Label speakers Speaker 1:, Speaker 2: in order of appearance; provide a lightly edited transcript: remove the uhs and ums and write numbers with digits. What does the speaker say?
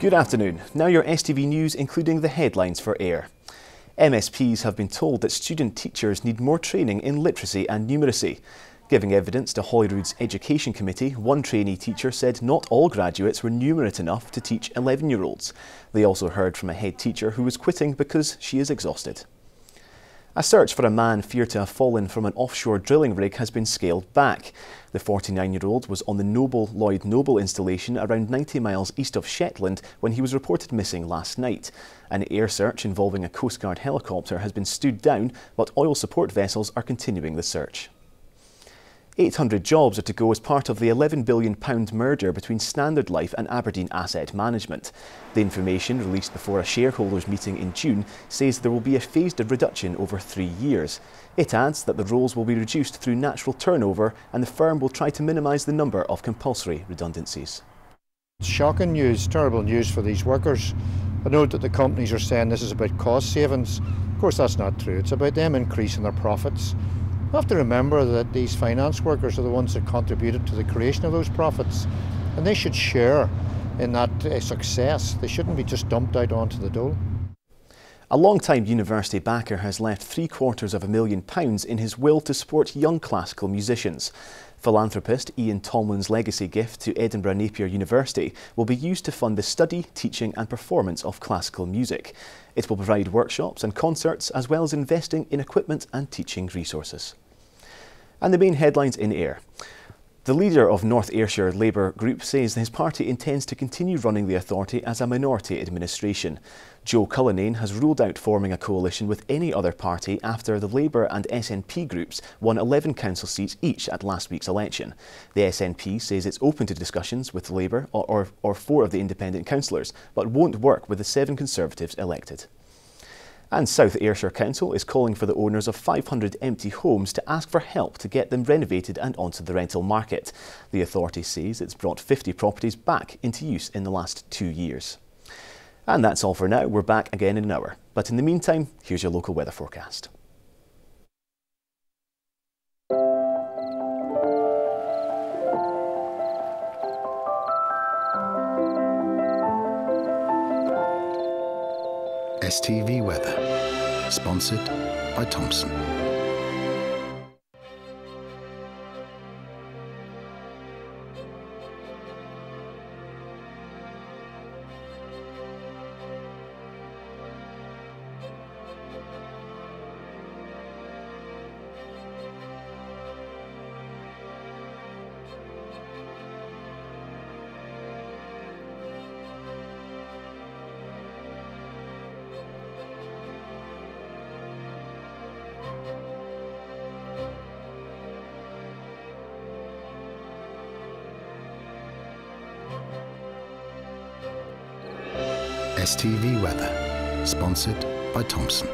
Speaker 1: Good afternoon. Now your STV news, including the headlines for Ayr. MSPs have been told that student teachers need more training in literacy and numeracy. Giving evidence to Holyrood's Education Committee, one trainee teacher said not all graduates were numerate enough to teach 11-year-olds. They also heard from a head teacher who was quitting because she is exhausted. A search for a man feared to have fallen from an offshore drilling rig has been scaled back. The 49-year-old was on the Lloyd Noble installation around 90 miles east of Shetland when he was reported missing last night. An air search involving a Coast Guard helicopter has been stood down, but oil support vessels are continuing the search. 800 jobs are to go as part of the £11 billion merger between Standard Life and Aberdeen Asset Management. The information, released before a shareholders meeting in June, says there will be a phased reduction over 3 years. It adds that the roles will be reduced through natural turnover and the firm will try to minimise the number of compulsory redundancies.
Speaker 2: Shocking news, terrible news for these workers. I know that the companies are saying this is about cost savings. Of course that's not true, it's about them increasing their profits. We have to remember that these finance workers are the ones that contributed to the creation of those profits, and they should share in that success. They shouldn't be just dumped out onto the dole.
Speaker 1: A long-time university backer has left £750,000 in his will to support young classical musicians. Philanthropist Ian Tomlin's legacy gift to Edinburgh Napier University will be used to fund the study, teaching and performance of classical music. It will provide workshops and concerts as well as investing in equipment and teaching resources. And the main headlines in Ayr. The leader of North Ayrshire Labour Group says his party intends to continue running the authority as a minority administration. Joe Cullinane has ruled out forming a coalition with any other party after the Labour and SNP groups won 11 council seats each at last week's election. The SNP says it's open to discussions with Labour or 4 of the independent councillors, but won't work with the 7 Conservatives elected. And South Ayrshire Council is calling for the owners of 500 empty homes to ask for help to get them renovated and onto the rental market. The authority says it's brought 50 properties back into use in the last 2 years. And that's all for now. We're back again in an hour. But in the meantime, here's your local weather forecast.
Speaker 3: STV Weather, sponsored by Thompson. STV Weather, sponsored by Thompson.